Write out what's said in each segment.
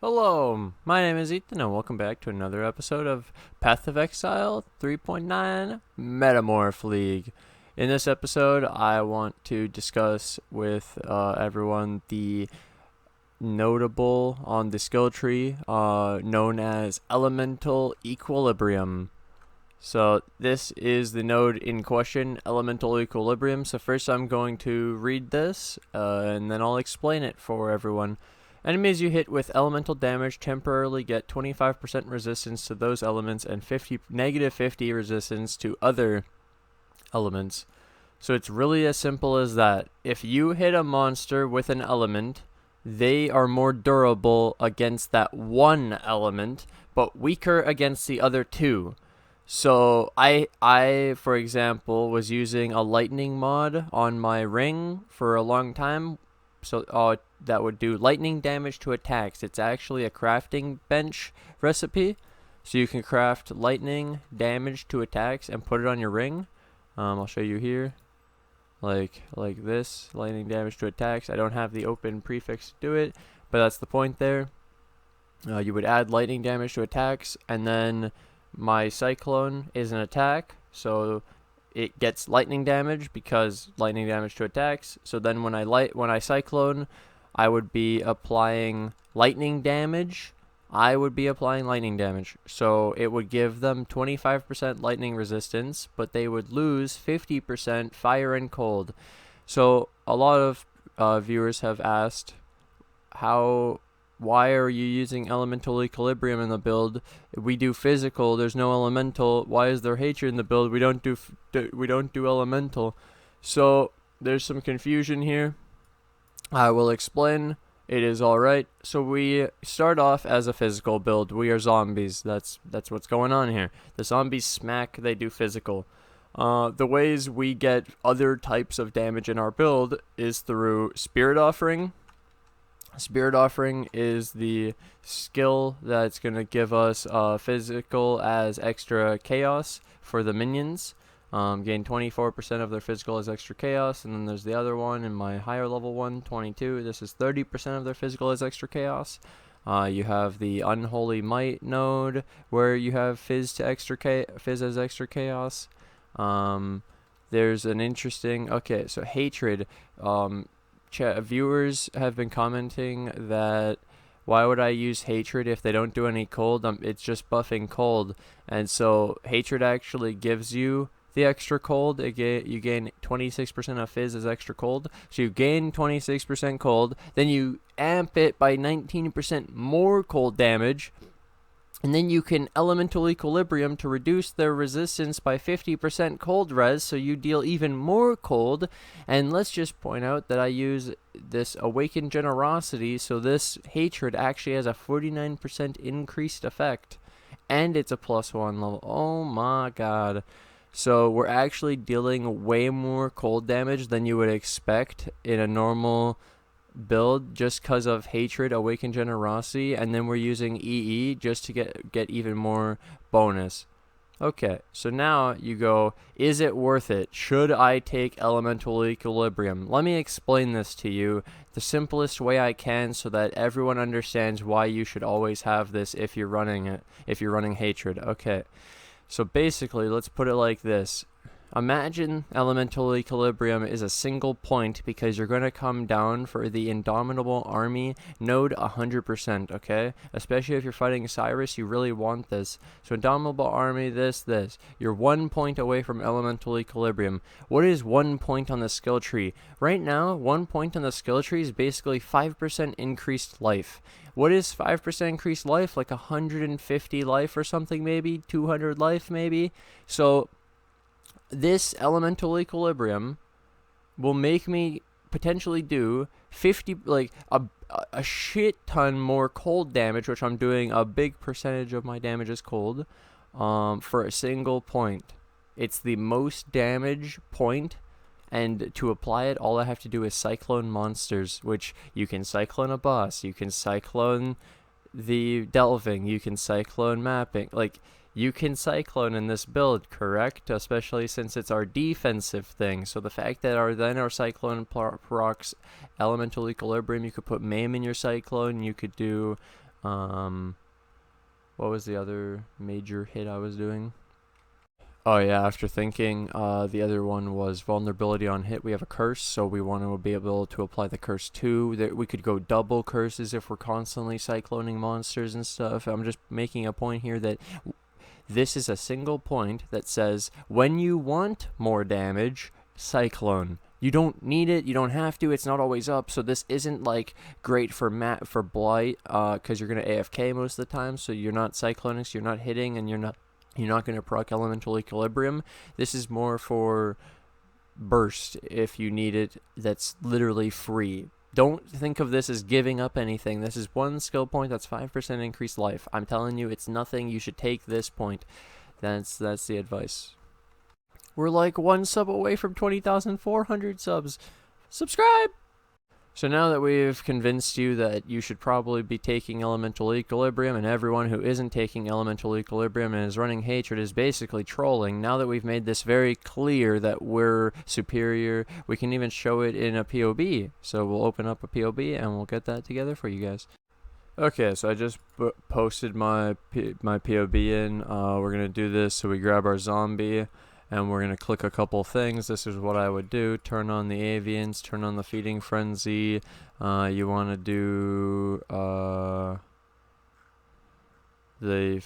Hello, my name is Ethan and welcome back to another episode of Path of Exile 3.9 Metamorph League. In this episode, I want to discuss with everyone the notable on the skill tree known as Elemental Equilibrium. So this is the node in question, Elemental Equilibrium. So first I'm going to read this and then I'll explain it for everyone. Enemies you hit with elemental damage temporarily get 25% resistance to those elements and negative 50 resistance to other elements. So it's really as simple as that. If you hit a monster with an element, they are more durable against that one element, but weaker against the other two. So I for example was using a lightning mod on my ring for a long time. So that would do lightning damage to attacks. It's actually a crafting bench recipe. So you can craft lightning damage to attacks and put it on your ring. I'll show you here. Like this, lightning damage to attacks. I don't have the open prefix to do it, but that's the point there. You would add lightning damage to attacks, and then my cyclone is an attack, so it gets lightning damage because lightning damage to attacks. So then when I cyclone, I would be applying lightning damage. So it would give them 25% lightning resistance, but they would lose 50% fire and cold. So a lot of viewers have asked, why are you using elemental equilibrium in the build? We do physical. There's no elemental. Why is there hatred in the build? We don't do elemental. So there's some confusion here. I will explain. It is all right. So we start off as a physical build. We are zombies. That's what's going on here. The zombies smack. They do physical. The ways we get other types of damage in our build is through Spirit Offering. Spirit Offering is the skill that's going to give us physical as extra chaos for the minions. Gain 24% of their physical as extra chaos. And then there's the other one in my higher level one, 22. This is 30% of their physical as extra chaos. You have the Unholy Might node where you have fizz as extra chaos. There's an interesting... Okay, so hatred... viewers have been commenting that why would I use hatred if they don't do any cold? It's just buffing cold, and so hatred actually gives you the extra cold. You gain 26% of fizz as extra cold, so you gain 26% cold, then you amp it by 19% more cold damage. And then you can Elemental Equilibrium to reduce their resistance by 50% cold res, so you deal even more cold. And let's just point out that I use this Awakened Generosity, so this hatred actually has a 49% increased effect. And it's a +1 level. Oh my god. So we're actually dealing way more cold damage than you would expect in a normal build just because of hatred, Awakened Generosity, and then we're using EE just to get even more bonus. Okay, so now you go, is it worth it? Should I take Elemental Equilibrium? Let me explain this to you the simplest way I can so that everyone understands why you should always have this if you're running it, if you're running hatred. Okay, so basically, let's put it like this. Imagine Elemental Equilibrium is a single point because you're going to come down for the Indomitable Army node 100%, okay? Especially if you're fighting Cyrus, you really want this. So Indomitable Army, this. You're 1 point away from Elemental Equilibrium. What is 1 point on the skill tree? Right now, 1 point on the skill tree is basically 5% increased life. What is 5% increased life? Like 150 life or something maybe? 200 life maybe? So this Elemental Equilibrium will make me potentially do 50, like a shit ton more cold damage, which I'm doing a big percentage of my damage is cold, for a single point. It's the most damage point, and to apply it, all I have to do is cyclone monsters, which you can cyclone a boss, you can cyclone the delving, you can cyclone mapping, like... You can cyclone in this build, correct? Especially since it's our defensive thing. So the fact that our cyclone procs Elemental Equilibrium, you could put Maim in your cyclone, you could do What was the other major hit I was doing? Oh yeah, after thinking, the other one was vulnerability on hit. We have a curse, so we want to be able to apply the curse too. That we could go double curses if we're constantly cycloning monsters and stuff. I'm just making a point here that this is a single point that says when you want more damage, cyclone. You don't need it. You don't have to. It's not always up. So this isn't like great for blight, because you're gonna AFK most of the time. So you're not cycloning. So you're not hitting, and you're not gonna proc elemental equilibrium. This is more for burst if you need it. That's literally free. Don't think of this as giving up anything. This is one skill point that's 5% increased life. I'm telling you, it's nothing. You should take this point. That's the advice. We're like one sub away from 20,400 subs. Subscribe! So now that we've convinced you that you should probably be taking Elemental Equilibrium, and everyone who isn't taking Elemental Equilibrium and is running Hatred is basically trolling, now that we've made this very clear that we're superior, we can even show it in a POB. So we'll open up a POB and we'll get that together for you guys. Okay, so I just posted my POB in. We're going to do this, so we grab our zombie, and we're going to click a couple things. This is what I would do. Turn on the avians, turn on the feeding frenzy. You want to do the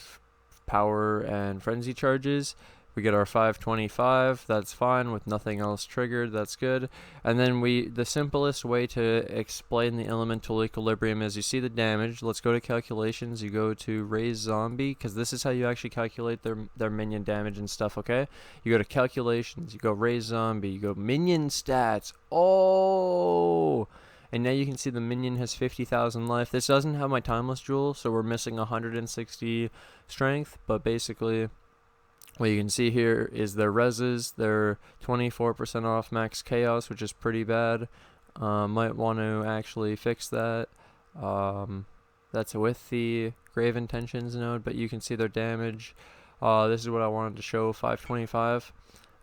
power and frenzy charges. We get our 525, that's fine, with nothing else triggered, that's good. And then the simplest way to explain the elemental equilibrium is you see the damage, let's go to calculations, you go to raise zombie, because this is how you actually calculate their minion damage and stuff, okay? You go to calculations, you go raise zombie, you go minion stats, oh! And now you can see the minion has 50,000 life. This doesn't have my timeless jewel, so we're missing 160 strength, but basically what you can see here is their reses. They're 24% off max chaos, which is pretty bad. Might want to actually fix that. That's with the grave intentions node, but you can see their damage. This is what I wanted to show, 525.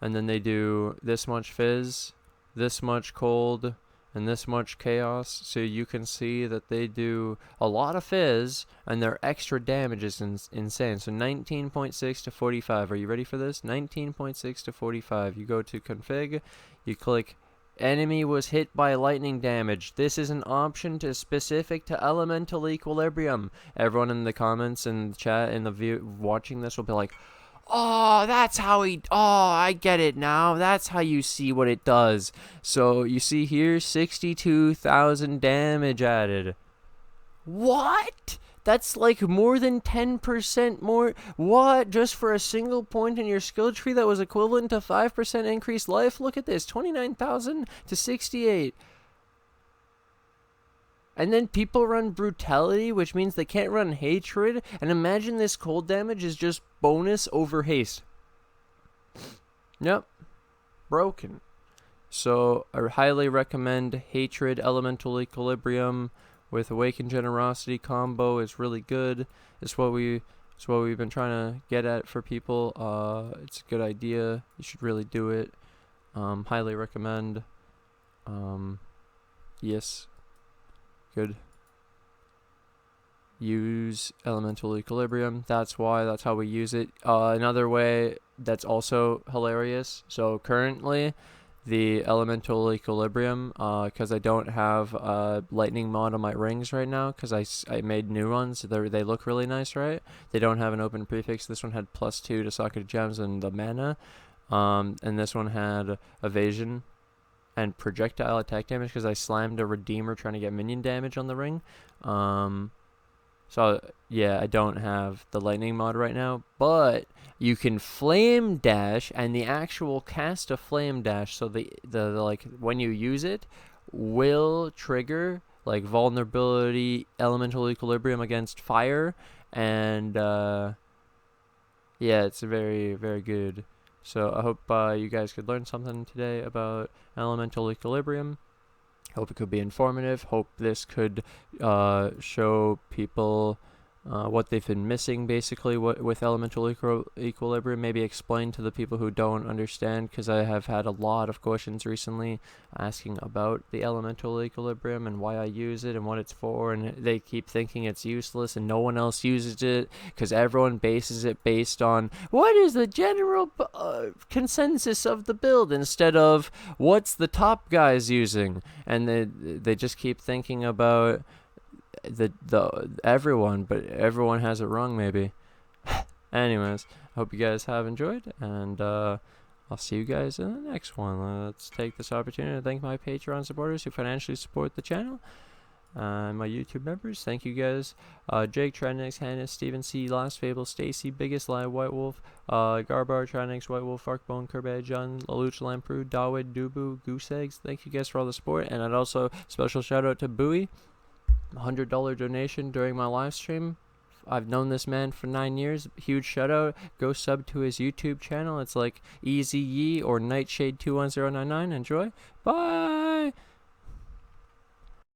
And then they do this much fizz, this much cold, and this much chaos, so you can see that they do a lot of fizz, and their extra damage is insane. So 19.6 to 45. Are you ready for this? 19.6 to 45. You go to config, you click enemy was hit by lightning damage. This is an option specific to elemental equilibrium. Everyone in the comments and chat and the view watching this will be like, oh, that's how I get it now. That's how you see what it does. So you see here, 62,000 damage added. What? That's like more than 10% more. What? Just for a single point in your skill tree that was equivalent to 5% increased life? Look at this, 29,000 to 68. And then people run brutality, which means they can't run hatred. And imagine this cold damage is just bonus over haste. Yep. Broken. So I highly recommend hatred elemental equilibrium with awakened generosity combo. It's really good. It's what we've been trying to get at for people. It's a good idea. You should really do it. Highly recommend. Yes. Good. Use elemental equilibrium. That's how we use it. Another way that's also hilarious. So currently, the elemental equilibrium, because I don't have lightning mod on my rings right now, because I made new ones. They look really nice, right? They don't have an open prefix. This one had +2 to socket gems and the mana, and this one had evasion and projectile attack damage because I slammed a redeemer trying to get minion damage on the ring. So yeah, I don't have the lightning mod right now, but you can flame dash, and the actual cast of flame dash, so the like when you use it will trigger like vulnerability, elemental equilibrium against fire, and yeah, it's very, very good. So I hope you guys could learn something today about elemental equilibrium. Hope it could be informative. Hope this could show people what they've been missing, basically, with elemental equilibrium. Maybe explain to the people who don't understand, because I have had a lot of questions recently asking about the elemental equilibrium and why I use it and what it's for, and they keep thinking it's useless and no one else uses it because everyone bases it based on what is the general consensus of the build instead of what's the top guys using, and they just keep thinking about the everyone, but everyone has it wrong maybe. Anyways, hope you guys have enjoyed, and I'll see you guys in the next one. Let's take this opportunity to thank my Patreon supporters who financially support the channel, and my YouTube members. Thank you guys. Jake, Trinix, Hannah, Steven C, Last Fable, Stacy, Biggest Lie, White Wolf, Garbar, Trinix, White Wolf, Farkbone, Kerbad, John, Laluch, Lamprou, Dawid, Dubu, Goose Eggs. Thank you guys for all the support, and I'd also special shout out to Bowie. $100 donation during my live stream. I've known this man for 9 years. Huge shout out. Go sub to his YouTube channel. It's like Easy Yee or Nightshade 21099. Enjoy. Bye.